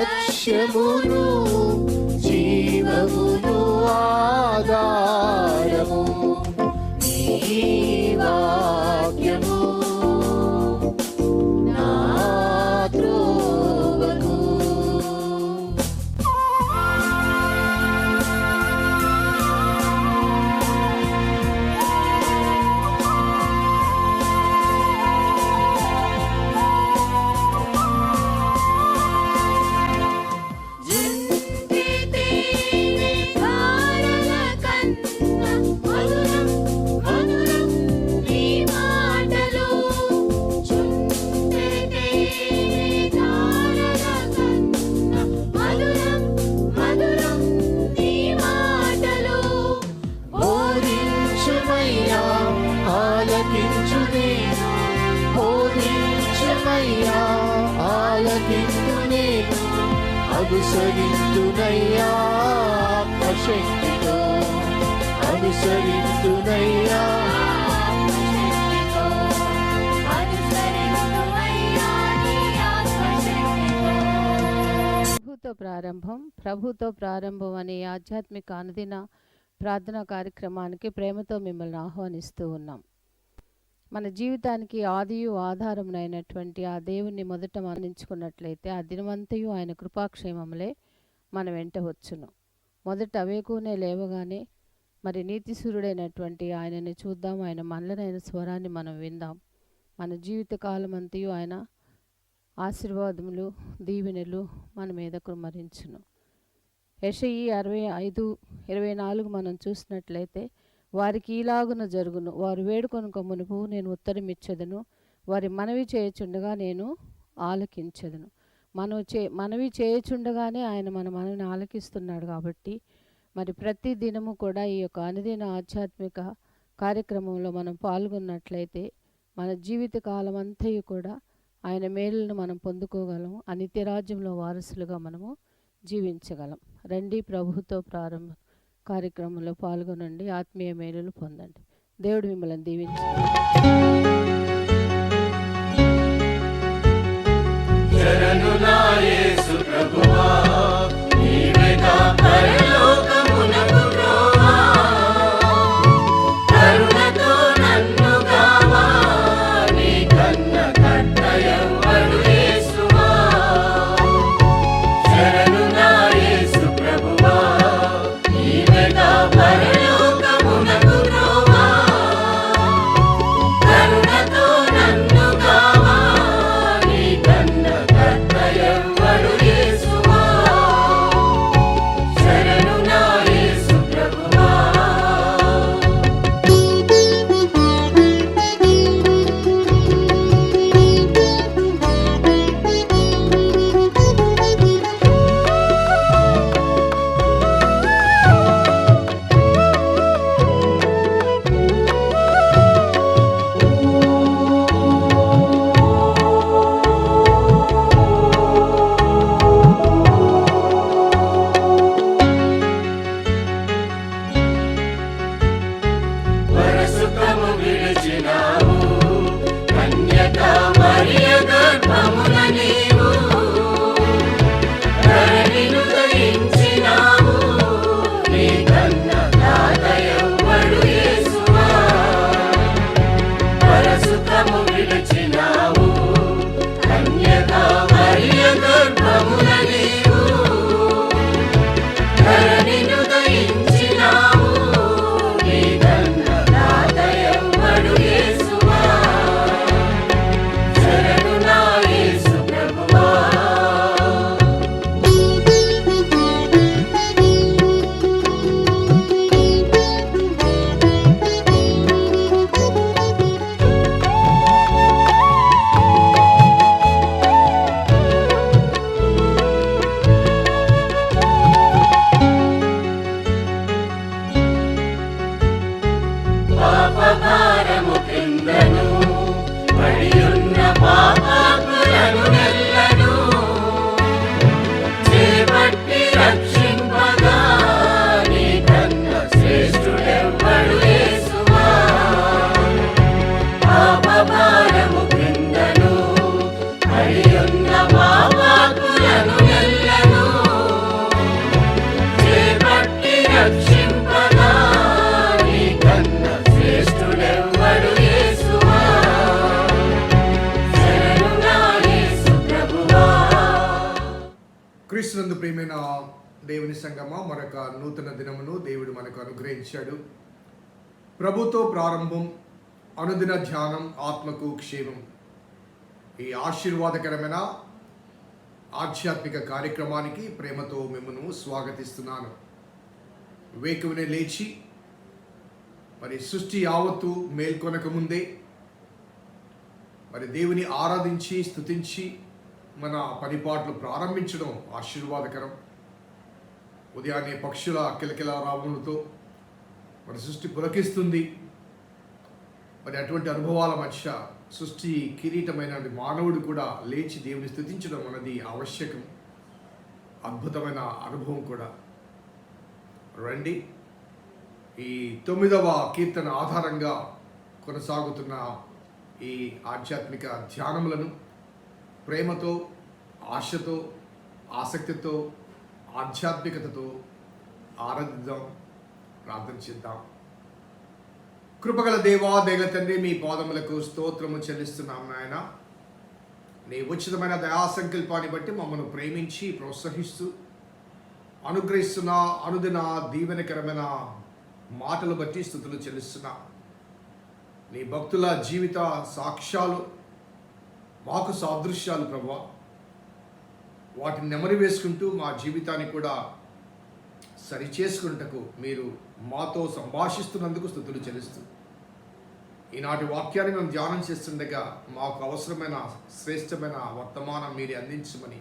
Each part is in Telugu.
లక్ష్యమును జీవమును ఆధారము నీ వాక్యము నా త్రోవకు. అనుసరింతునయ్యా ఆత్మశక్తితో, అనుసరింతునయ్యా ప్రభుతో ప్రారంభం అనే ఆధ్యాత్మిక అనుదిన ప్రార్థనా కార్యక్రమానికి ప్రేమతో మిమ్మల్ని ఆహ్వానిస్తూ ఉన్నాం. మన జీవితానికి ఆదియు ఆధారమునైనటువంటి ఆ దేవుణ్ణి మొదట మరణించుకున్నట్లయితే ఆ దినమంతయు ఆయన కృపాక్షేమములే మన వెంట వచ్చును. మొదట వేకునే లేవగానే మరి నీతిసూరుడైనటువంటి ఆయనని చూద్దాం, ఆయన మనలనైన స్వరాన్ని మనం విందాం. మన జీవిత కాలం అంతయు ఆయన ఆశీర్వాదములు దీవెనలు మన మీద కుమ్మరించును. యెషయి 65:24 మనం చూసినట్లయితే వారికి ఈలాగున జరుగును, వారు వేడుకొనుక మునుపు నేను ఉత్తరమిచ్చెదను, వారి మనవి చేయుచుండగా నేను ఆలకించెదను. మనవి చేయుచుండగానే ఆయన మన మనవిని ఆలకిస్తున్నాడు. కాబట్టి మరి ప్రతి దినము కూడా ఈ యొక్క అనుదిన ఆధ్యాత్మిక కార్యక్రమంలో మనం పాల్గొన్నట్లయితే మన జీవిత కాలం అంతయు కూడా ఆయన మేలులను మనం పొందుకోగలం, ఆ నిత్యరాజ్యంలో వారసులుగా మనము జీవించగలం. రండి, ప్రభుతో ప్రారంభం కార్యక్రమంలో పాల్గొనండి, ఆత్మీయ మేలులు పొందండి. దేవుడు మిమ్మల్ని దీవించాలి. శరణునా యేసు ప్రభువా, నీవేగా పరలోకమునకు ప్రోవా, కరుణతో నన్ను గావా, నీ కన్న కట్టయవ్వడు యేసువా. శరణునా యేసు ప్రభువా, నీవేగా పరలోకమునకు ప్రోవా, కరుణతో క్రీస్తునందు ప్రియమైన దేవుని సంగమా, మరొక నూతన దినమును దేవుడు మనకు అనుగ్రహించాడు. ప్రభుతో ప్రారంభం, అనుదిన ధ్యానం, ఆత్మకు క్షేమం. ఈ ఆశీర్వాదకరమైన ఆధ్యాత్మిక కార్యక్రమానికి ప్రేమతో మిమ్మల్ని స్వాగతిస్తున్నాను. వేకువనే లేచి మరి సృష్టి యావత్తు మేల్కొనక ముందే మరి దేవుని ఆరాధించి స్తుతించి మన పనిపాట్లు ప్రారంభించడం ఆశీర్వాదకరం. ఉదయాన్నే పక్షుల కిలకిల రావడంతో మరి సృష్టి పులకిస్తుంది. మరి అటువంటి అనుభవాల మధ్య సృష్టి కిరీటమైన మానవుడు కూడా లేచి దేవుని స్తుతించడం అన్నది ఆవశ్యకం, అద్భుతమైన అనుభవం కూడా. రండి, ఈ 9వ కీర్తన ఆధారంగా కొనసాగుతున్న ఈ ఆధ్యాత్మిక ధ్యానములను ప్రేమతో, ఆశతో, ఆసక్తితో, ఆధ్యాత్మికతతో ఆరాధిద్దాం, ప్రార్థన చేద్దాం. కృపగల దేవా, దైవ తండ్రి, మీ పాదములకు స్తోత్రము చెల్లిస్తున్నాం నాయన. నీ ఉచితమైన దయా సంకల్పాన్ని బట్టి మమ్మల్ని ప్రేమించి ప్రోత్సహిస్తూ అనుగ్రహిస్తున్న అనుదిన దీవెనకరమైన మాటలు బట్టి స్తుతులు చెల్లిస్తున్నా. నీ భక్తుల జీవిత సాక్ష్యాలు మాకు సాదృశ్యాలు ప్రభువా. వాటిని నెమరు వేసుకుంటూ మా జీవితాన్ని కూడా సరిచేసుకుంటకు మీరు మాతో సంభాషిస్తున్నందుకు స్తుతులు చెల్లిస్తూ ఈనాటి వాక్యాన్ని మేము ధ్యానం చేస్తుండగా మాకు అవసరమైన శ్రేష్టమైన వర్తమానం మీరే అందించమని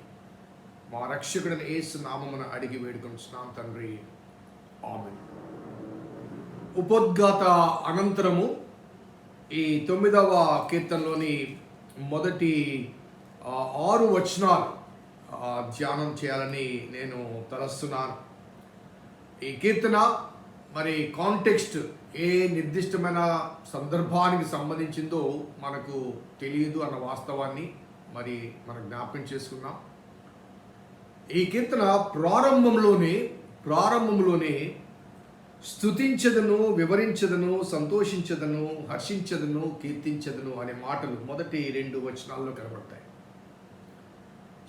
మా రక్షకుడిని యేసు నామమున అడిగి వేడుకొంటున్నాం తండ్రి, ఆమేన్. ఉపోద్ఘాత అనంతరము ఈ 9వ కీర్తనలోని మొదటి 6 వచనాలు ధ్యానం చేయాలని నేను తలస్తున్నాను. ఈ కీర్తన మరి కాంటెక్స్ట్ ఏ నిర్దిష్టమైన సందర్భానికి సంబంధించిందో మనకు తెలియదు అన్న వాస్తవాన్ని మరి మనం జ్ఞాపకం చేసుకున్నాం. ఈ కీర్తన ప్రారంభంలోనే స్తుతించదను, వివరించదను, సంతోషించదను, హర్షించదను, కీర్తించదను అనే మాటలు మొదటి 2 వచనాల్లో కనబడతాయి.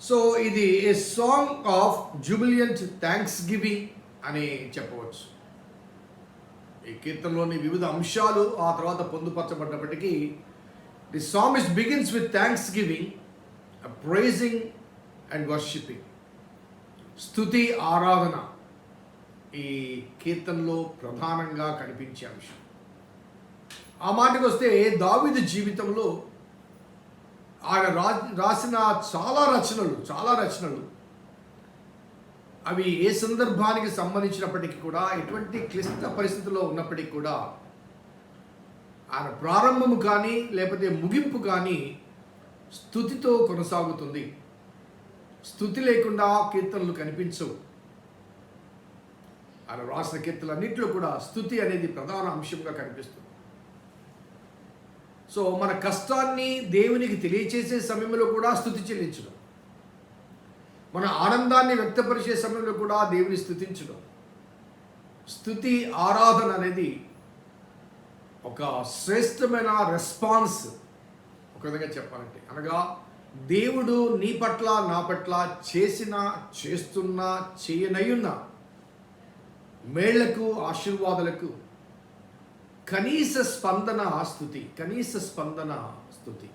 సో ఇది a song of jubilant thanksgiving అని చెప్పవచ్చు. ఈ కీర్తనలోని వివిధ అంశాలు ఆ తర్వాత పొందుపరచబడ్డప్పటికీ the psalmist begins with thanksgiving, praising and worshipping. స్తుతి, ఆరాధన ఈ కీర్తనలో ప్రధానంగా కనిపించే అంశం. ఆ మాటకు వస్తే దావీదు జీవితంలో ఆయన రాసిన చాలా రచనలు అవి ఏ సందర్భానికి సంబంధించినప్పటికీ కూడా, ఎటువంటి క్లిష్ట పరిస్థితుల్లో ఉన్నప్పటికీ కూడా ఆయన ప్రారంభము కానీ లేకపోతే ముగింపు కానీ స్తుతితో కొనసాగుతుంది. స్తుతి లేకుండా కీర్తనలు కనిపించవు. ఆయన రాసిన కీర్తనలన్నింటిలో కూడా స్తుతి అనేది ప్రధాన అంశంగా కనిపిస్తుంది. సో మన కష్టాన్ని దేవునికి తెలియచేసే సమయంలో కూడా స్తుతి చెల్లించడం, మన ఆనందాన్ని వ్యక్తపరిచే సమయంలో కూడా దేవుని స్తుతించడం, స్తుతి ఆరాధన అనేది ఒక శ్రేష్టమైన రెస్పాన్స్. ఒక విధంగా చెప్పాలంటే అనగా దేవుడు నీ పట్ల, నా పట్ల చేసిన, చేస్తున్న, చేయనయ్యున్న మేళ్లకు, ఆశీర్వాదాలకు కనీస స్పందన స్తుతి.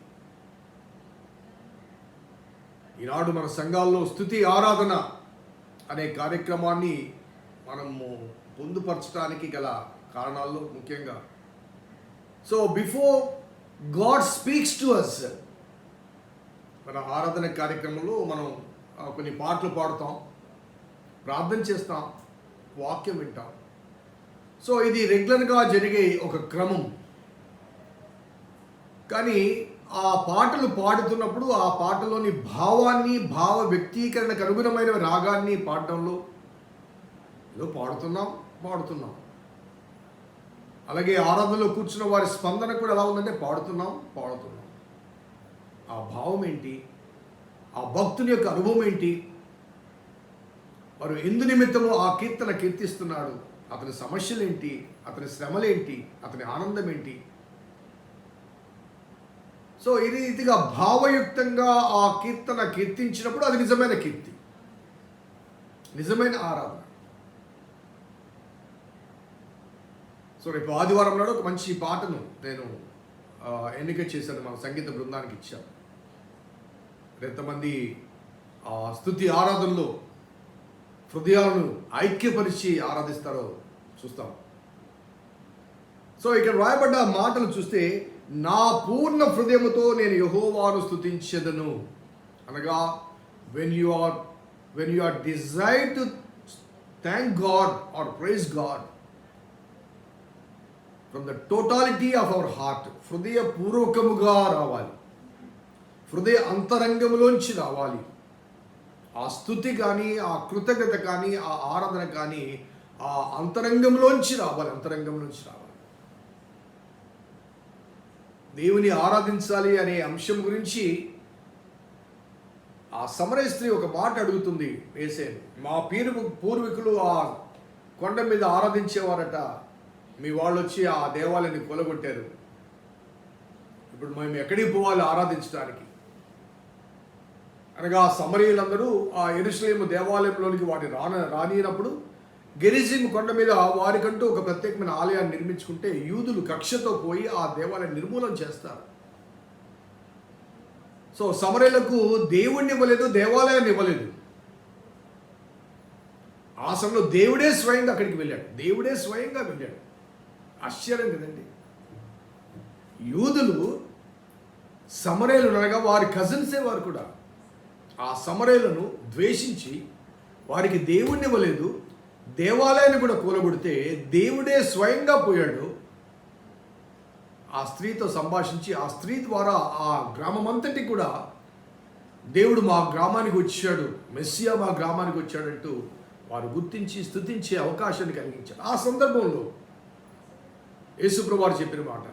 ఈనాడు మన సంఘాల్లో స్తుతి ఆరాధన అనే కార్యక్రమాన్ని మనము పొందుపరచడానికి గల కారణాల్లో ముఖ్యంగా, so before God speaks to us, మన ఆరాధన కార్యక్రమంలో మనం కొన్ని పాటలు పాడుతాం, ప్రార్థన చేస్తాం, వాక్యం వింటాం. సో ఇది రెగ్యులర్గా జరిగే ఒక క్రమం. కానీ ఆ పాటలు పాడుతున్నప్పుడు ఆ పాటలోని భావాన్ని, భావ వ్యక్తీకరణకు అనుగుణమైన రాగాన్ని పాడడంలో ఏదో పాడుతున్నాం. అలాగే ఆరాధనలో కూర్చున్న వారి స్పందన కూడా ఎలా ఉందంటే పాడుతున్నాం. ఆ భావం ఏంటి, ఆ భక్తుని యొక్క అనుభవం ఏంటి, వారు ఎందు నిమిత్తము ఆ కీర్తన కీర్తిస్తున్నాడు, అతని సమస్యలు ఏంటి, అతని శ్రమలేంటి, అతని ఆనందం ఏంటి. సో ఈ రీతిగా భావయుక్తంగా ఆ కీర్తన కీర్తించినప్పుడు అది నిజమైన కీర్తి. నిజమైన ఆరాధన. సో రేపు ఆదివారం నాడు ఒక మంచి పాటను నేను ఎన్నిక చేశాను, మన సంగీత బృందానికి ఇచ్చాను. ఎంతమంది ఆ స్తుతి ఆరాధనలో హృదయాలను ఐక్యపరిచి ఆరాధిస్తారో చూస్తాం. సో ఇక్కడ రాయబడ్డ మాటలు చూస్తే, నా పూర్ణ హృదయముతో నేను యెహోవాను స్తుతించెదను అనగా, when you are desired to thank God or praise God from the totality of our heart, హృదయ పూర్వకముగా రావాలి, హృదయ అంతరంగములోంచి రావాలి. ఆ స్తుతి కానీ, ఆ కృతజ్ఞత కానీ, ఆ ఆరాధన కానీ ఆ అంతరంగంలోంచి రావాలి, అంతరంగంలోంచి రావాలి. దేవుని ఆరాధించాలి అనే అంశం గురించి ఆ సమరయ స్త్రీ ఒక మాట అడుగుతుంది యేసేను. మా పూర్వీకులు ఆ కొండ మీద ఆరాధించేవారట, మీ వాళ్ళు వచ్చి ఆ దేవాలయాన్ని కొలగొట్టారు, ఇప్పుడు మేము ఎక్కడికి పోవాలి ఆరాధించడానికి అనగా, సమరయులందరూ ఆ యెరూషలేము దేవాలయంలోనికి వాటిని రానినప్పుడు గెరిజిము కొండ మీద వారికంటూ ఒక ప్రత్యేకమైన ఆలయాన్ని నిర్మించుకుంటే, యూదులు కక్షతో పోయి ఆ దేవాలయాన్ని నిర్మూలన చేస్తారు. సో సమరయులకు దేవుణ్ణి ఇవ్వలేదు, దేవాలయాన్ని ఇవ్వలేదు. ఆ సమయంలో దేవుడే స్వయంగా అక్కడికి వెళ్ళాడు, దేవుడే స్వయంగా వెళ్ళాడు. ఆశ్చర్యం కదండి. యూదులు సమరయులు అనగా వారి కజిన్సే వారు కూడా ఆ సమరయులను ద్వేషించి వారికి దేవుణ్ణి ఇవ్వలేదు, దేవాలయాన్ని కూడా కూలగొడితే దేవుడే స్వయంగా పోయాడు. ఆ స్త్రీతో సంభాషించి ఆ స్త్రీ ద్వారా ఆ గ్రామం అంతటి కూడా దేవుడు మా గ్రామానికి వచ్చాడు, మెస్సియా మా గ్రామానికి వచ్చాడంటూ వారు గుర్తించి స్తుతించే అవకాశాన్ని కలిగించారు. ఆ సందర్భంలో యేసుప్రభువు వారు చెప్పిన మాట,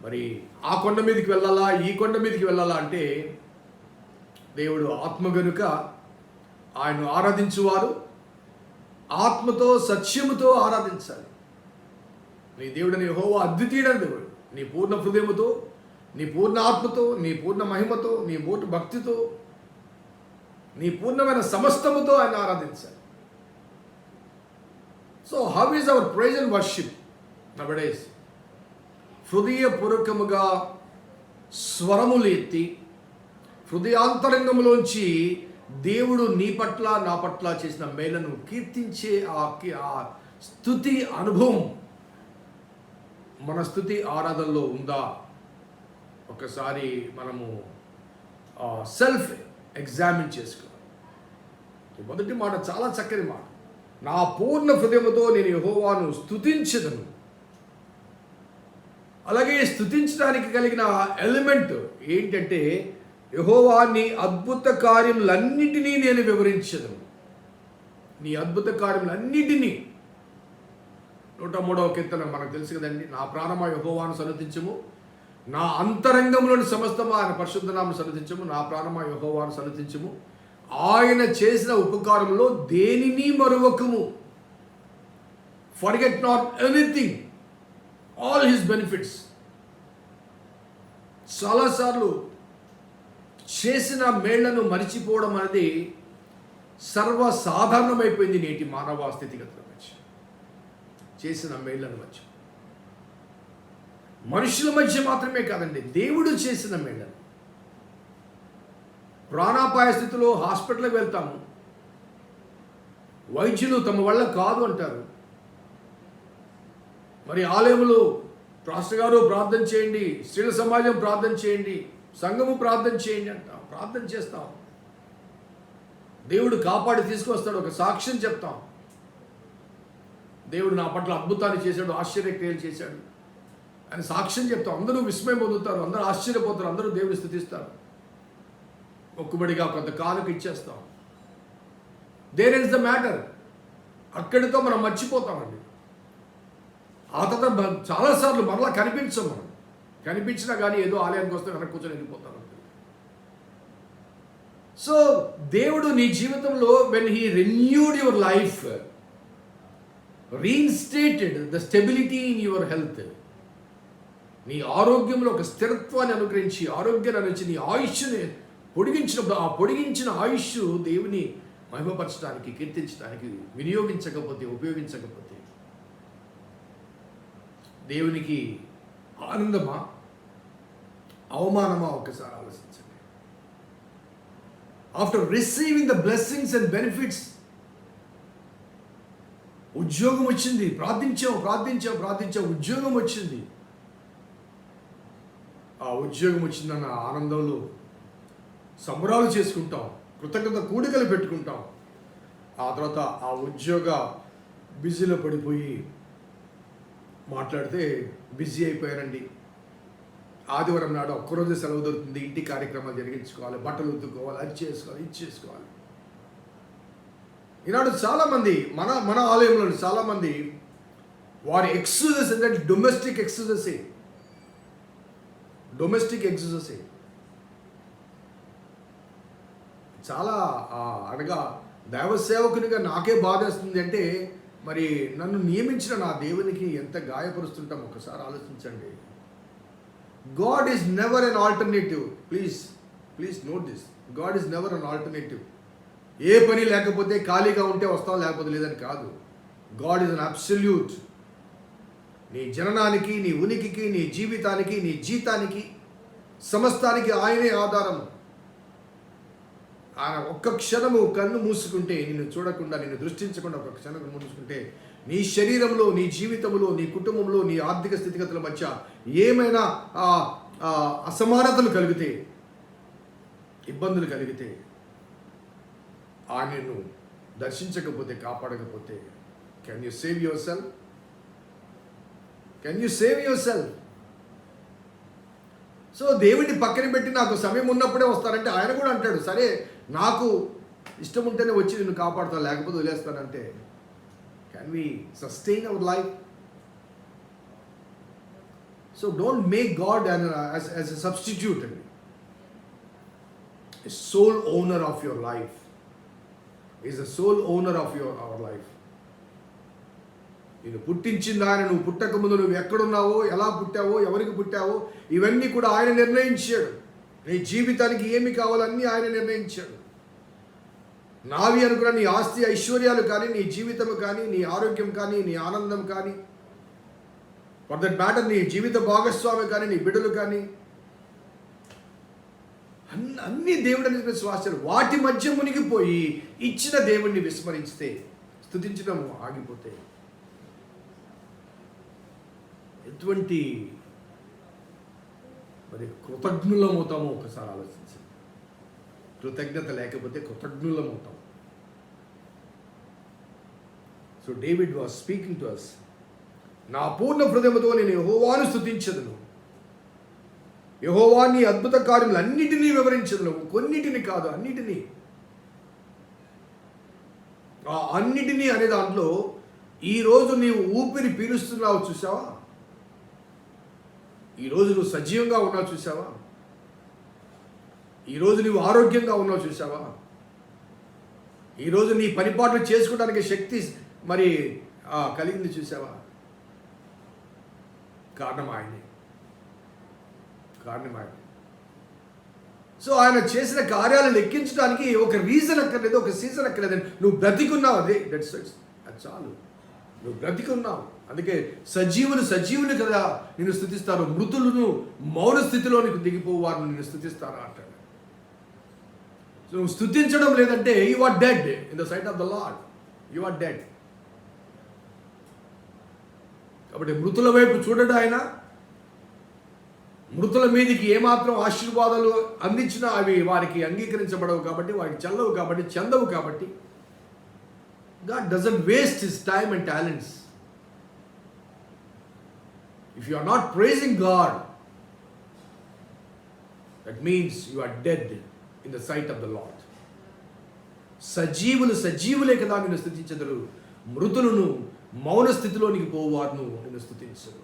మరి ఆ కొండ మీదకి వెళ్ళాలా, ఈ కొండ మీదకి వెళ్ళాలా అంటే, దేవుడు ఆత్మ గనుక ఆయన ఆరాధించువారు ఆత్మతో సత్యముతో ఆరాధించాలి. నీ దేవుడని యెహోవా అద్వితీయుడైన దేవుడు. నీ పూర్ణ హృదయముతో, నీ పూర్ణ ఆత్మతో, నీ పూర్ణ మహిమతో, నీ పూర్ణ భక్తితో, నీ పూర్ణమైన సమస్తముతో ఆయన ఆరాధించాలి. So how is our praise and worship nowadays? హృదయపూర్వకముగా స్వరములు ఎత్తి హృదయాంతరంగంలోంచి దేవుడు నీ పట్ల నా పట్ల చేసిన మేలను కీర్తించే ఆ స్తుతి అనుభవం మన స్తుతి ఆరాధనలో ఉందా? ఒకసారి మనము సెల్ఫ్ ఎగ్జామిన్ చేసుకోవాలి. మొదటి మాట చాలా చక్కని మాట, నా పూర్ణ హృదయముతో నేను యెహోవాను స్తుతించెదను. అలాగే స్తుతించడానికి కలిగిన ఎలిమెంట్ ఏంటంటే, యెహోవా నీ అద్భుత కార్యములన్నిటినీ నేను వివరించదను. నీ అద్భుత కార్యములన్నిటినీ. 103వ కీర్తన మనకు తెలుసు కదండి, నా ప్రాణమా యెహోవాను సన్నతించుము, నా అంతరంగంలోని సమస్తమా ఆయన పరిశుద్ధనామమును సన్నతించుము, నా ప్రాణమా యెహోవాను సన్నతించుము, ఆయన చేసిన ఉపకారంలో దేనిని మరువకము. Forget not anything, all his benefits. చాలాసార్లు చేసిన మేళ్లను మరిచిపోవడం అనేది సర్వసాధారణమైపోయింది నేటి మానవ స్థితిగతుల మధ్య. చేసిన మేళ్లను మధ్య, మనుషుల మధ్య మాత్రమే కాదండి, దేవుడు చేసిన మేళ్లను. ప్రాణాపాయ స్థితిలో హాస్పిటల్కి వెళ్తాము, వైద్యులు తమ వల్ల కాదు అంటారు. మరి ఆలయంలో పాస్టర్ గారు ప్రార్థన చేయండి, స్త్రీల సమాజం ప్రార్థన చేయండి, సంఘము ప్రార్థన చేయండి అంటాం, ప్రార్థన చేస్తాం. దేవుడు కాపాడి తీసుకొస్తాడు, ఒక సాక్ష్యం చెప్తాం. దేవుడు నా పట్ల అద్భుతాన్ని చేశాడు, ఆశ్చర్యక్రియలు చేశాడు అని సాక్ష్యం చెప్తాం. అందరూ విస్మయం పొందుతారు, అందరూ ఆశ్చర్యపోతారు, అందరూ దేవుని స్తుతిస్తారు. మొక్కుబడిగా కొంత కానుక ఇచ్చేస్తాం. There is the matter. అక్కడితో మనం మర్చిపోతామండి. ఆ తర్వాత చాలాసార్లు మరలా కనిపించం. మనం కనిపించినా కానీ ఏదో ఆలయానికి వస్తే వెనక్కి కూర్చొని వెళ్ళిపోతాం. సో దేవుడు నీ జీవితంలో when he renewed your life, reinstated the stability in your health, నీ ఆరోగ్యంలో ఒక స్థిరత్వాన్ని అనుగ్రహించి, ఆరోగ్యాన్ని అనుగ్రహించి నీ ఆయుష్ని పొడిగించినప్పుడు, ఆ పొడిగించిన ఆయుష్ దేవుని మహిమపరచడానికి, కీర్తించడానికి ఉపయోగించకపోతే దేవునికి ఆనందమా, అవమానమా? ఒకసారి ఆలోచించండి. After receiving the blessings and benefits, ఉద్యోగం వచ్చింది, ప్రార్థించాం, ఉద్యోగం వచ్చింది. ఆ ఉద్యోగం వచ్చిందన్న ఆనందంలో సంబరాలు చేసుకుంటాం, కృతజ్ఞత కూడికలు పెట్టుకుంటాం. ఆ తర్వాత ఆ ఉద్యోగ బిజీలో పడిపోయి మాట్లాడితే బిజీ అయిపోయారండి, ఆదివారం నాడు ఒక్కరోజు సెలవు దొరుకుతుంది, ఇంటి కార్యక్రమాలు జరిగించుకోవాలి, బట్టలు ఉతుక్కోవాలి, అది చేసుకోవాలి, ఇది చేసుకోవాలి. ఈనాడు చాలామంది మన ఆలయంలో చాలామంది వారి ఎక్స్క్యూజెస్ అంటే డొమెస్టిక్ ఎక్స్క్యూజెసే. చాలా అనగా దైవ సేవకునిగా నాకే బాధేస్తుంది అంటే మరి నన్ను నియమించిన నా దేవునికి ఎంత గాయపరుస్తుంటాం ఒకసారి ఆలోచించండి. God is never an alternative. Please note this. God is never an alternative. ఏ పని లేకపోతే ఖాళీగా ఉంటే వస్తాం, లేకపోతే లేదని కాదు. God is an absolute. నీ జననానికి, నీ ఉనికికి, నీ జీవితానికి, నీ జీతానికి, సమస్తానికి ఆయనే ఆధారం. ఆయన ఒక్క క్షణము కన్ను మూసుకుంటే, నిన్ను చూడకుండా, నిన్ను దృష్టించకుండా ఒక్క క్షణం మూసుకుంటే, నీ శరీరంలో, నీ జీవితంలో, నీ కుటుంబంలో, నీ ఆర్థిక స్థితిగతుల మధ్య ఏమైనా అసమానతలు కలిగితే, ఇబ్బందులు కలిగితే, ఆయనను దర్శించకపోతే, కాపాడకపోతే, can you save your self? So దేవుడిని పక్కన పెట్టి నాకు సమయం ఉన్నప్పుడే వస్తారంటే ఆయన కూడా అంటాడు, సరే నాకు ఇష్టం ఉంటేనే వచ్చి నిన్ను కాపాడుతాను, లేకపోతే వదిలేస్తానంటే can we sustain our life? So don't make God as a substitute అండి. Sole owner of your life is the sole owner of our life. నేను పుట్టించింది ఆయన. నువ్వు పుట్టక ముందు నువ్వు ఎక్కడున్నావో, ఎలా పుట్టావో, ఎవరికి పుట్టావో ఇవన్నీ కూడా ఆయన నిర్ణయించాడు. నీ జీవితానికి ఏమి కావాలన్నీ ఆయన నిర్ణయించాడు. నావి అనుకున్న నీ ఆస్తి ఐశ్వర్యాలు కానీ, నీ జీవితము కానీ, నీ ఆరోగ్యం కానీ, నీ ఆనందం కానీ, ఫర్ దట్ మ్యాటర్ నీ జీవిత భాగస్వామి కానీ, నీ బిడ్డలు కానీ, అన్ని దేవుడు అనేది శ్వాసలు. వాటి మధ్య మునిగిపోయి ఇచ్చిన దేవుణ్ణి విస్మరిస్తే, స్తుతించడం ఆగిపోతే ఎటువంటి మరి కృతజ్ఞులమవుతామో ఒకసారి ఆలోచించండి. కృతజ్ఞత లేకపోతే కృతజ్ఞులమవుతాం. So David was speaking to us. నా పూర్ణ హృదయముతో నేను యెహోవాను స్తుతించదును, యెహోవా నీ అద్భుత కార్యములు అన్నిటినీ వివరించదును. కొన్నిటిని కాదు, అన్నిటినీ. ఆ అన్నిటినీ అనే దాంట్లో ఈరోజు నీవు ఊపిరి పీలుస్తున్నావు చూసావా? ఈరోజు నువ్వు సజీవంగా ఉన్నావు చూసావా? ఈరోజు నువ్వు ఆరోగ్యంగా ఉన్నావు చూసావా? ఈరోజు నీ పనిపాట్లు చేసుకోవడానికి శక్తి మరి కలిగింది చూసావా? కారణం ఆయనే. సో ఆయన చేసిన కార్యాలు లెక్కించడానికి ఒక రీజన్ అక్కర్లేదు, ఒక సీజన్ అక్కర్లేదు. నువ్వు బ్రతికున్నావు, అదే అది చాలు. నువ్వు బ్రతికున్నావు. అందుకే సజీవులు కదా నిన్ను స్తుతిస్తారు, మృతులను మౌన స్థితిలోనికి దిగిపోవు వారు నిన్ను స్తుతిస్తారు అంటాడు. సో నువ్వు స్తుతించడం లేదంటే you are dead in the sight of the Lord. You are dead. కాబట్టి మృతుల వైపు చూడడు ఆయన. మృతుల మీదకి ఏమాత్రం ఆశీర్వాదాలు అందించినా అవి వారికి అంగీకరించబడవు కాబట్టి, వారికి చెందవు కాబట్టి God doesn't waste his time and talents. If you are not praising God, that means you are dead in the sight of the Lord. సజీవులే కదా నిన్ను స్తుతించెదరు, మృతులను మౌన స్థితిలోనికి పోవారును నిన్ను స్తుతించరు.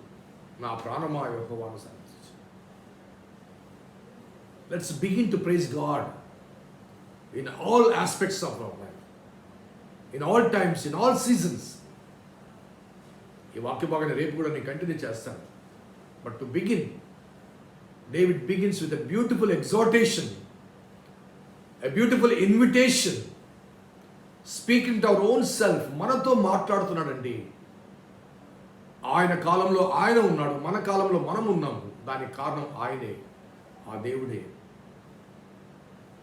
నా ప్రాణమా యెహోవాను స్తుతించు. Let's begin to praise God in all aspects of our life, in all times, in all seasons. ఈ వాక్య భాగాన్ని రేపు కూడా నేను కంటిన్యూ చేస్తాను. But to begin, David begins with a beautiful exhortation, a beautiful invitation speaking to our own self, మనతో మాట్లాడుతున్నాడండి. ఆయన కాలంలో ఆయన ఉన్నాడు, మన కాలంలో మనం ఉన్నాము. దానికి కారణం ఆయనే, ఆ దేవుడే.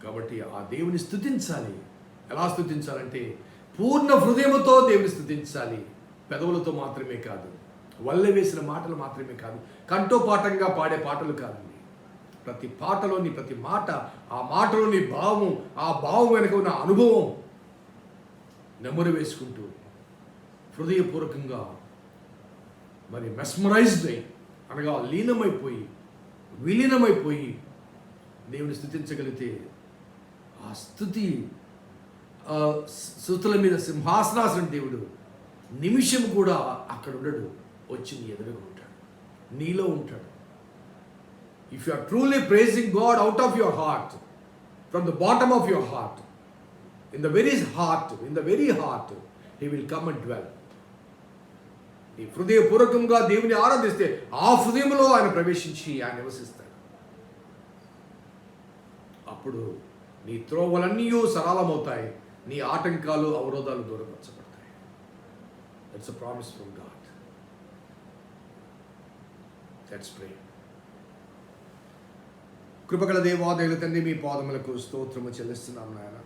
కాబట్టి ఆ దేవుని స్తుతించాలి. ఎలా స్తుతించాలంటే పూర్ణ హృదయముతో దేవుని స్తుతించాలి. పెదవులతో మాత్రమే కాదు, వల్లె వేసిన మాటలు మాత్రమే కాదు, కంఠోపాఠంగా పాడే పాటలు కాదండి. ప్రతి పాటలోని ప్రతి మాట, ఆ మాటలోని భావం, ఆ భావం వెనుక ఉన్న అనుభవం నెమరు వేసుకుంటూ హృదయపూర్వకంగా మరి మెస్మరైజ్డ్ అయి, అనగా లీనమైపోయి విలీనమైపోయి దేవుని స్తుతించగలిగితే ఆ స్తుతుల మీద సింహాసనాసన దేవుడు నిమిషం కూడా అక్కడ ఉండడు, వచ్చి నీ ఎదురుగా ఉంటాడు, నీలో ఉంటాడు. If you are truly praising God out of your heart, from the bottom of your heart, in the very heart he will come and dwell. నీ హృదయపూర్వకంగా దేవుని ఆరాధిస్తే ఆ హృదయంలో ఆయన ప్రవేశించి ఆయన నివసిస్తాడు. అప్పుడు నీ త్రోవలన్నీ సరళమవుతాయి, నీ ఆటంకాలు అవరోధాలు దూరపరచబడతాయి. That's a promise from God. Let's pray. కృపగల దేవాదేవుల తండ్రి, మీ పాదములకు స్తోత్రము చెల్లిస్తున్నాం నాయన.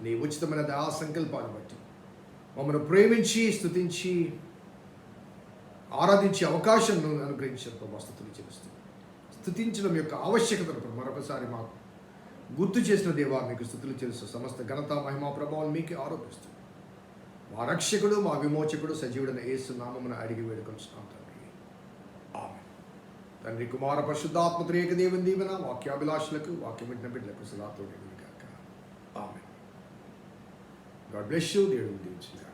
నీ ఉచితమైన దయా సంకల్పాన్ని బట్టి మమ్మల్ని ప్రేమించి స్తుతించి ఆరాధించే అవకాశం అనుగ్రహించిన స్తుతులు చెల్లిస్తున్నాం. స్తుతించడం యొక్క ఆవశ్యకతను మరొకసారి మాకు గుర్తు చేసిన దేవా మీకు స్తుతులు చెల్లిస్తూ సమస్త ఘనత మహిమా ప్రభావం మీకే ఆరోపిస్తూ మా రక్షకుడు మా విమోచకుడు సజీవుడైన యేసు నామమున అడిగి వేడుకొంచున్నాం తండ్రి. ఆమేన్. తండ్రి కుమార పరిశుద్ధాత్మ త్రియేక దేవుని దీవెన వాక్యాభిలాషులకు వాక్యం వింటున్న బిడ్డలకు సదాతో గాక. ఆమేన్. God bless you. దేవుడు దీవించుగాక.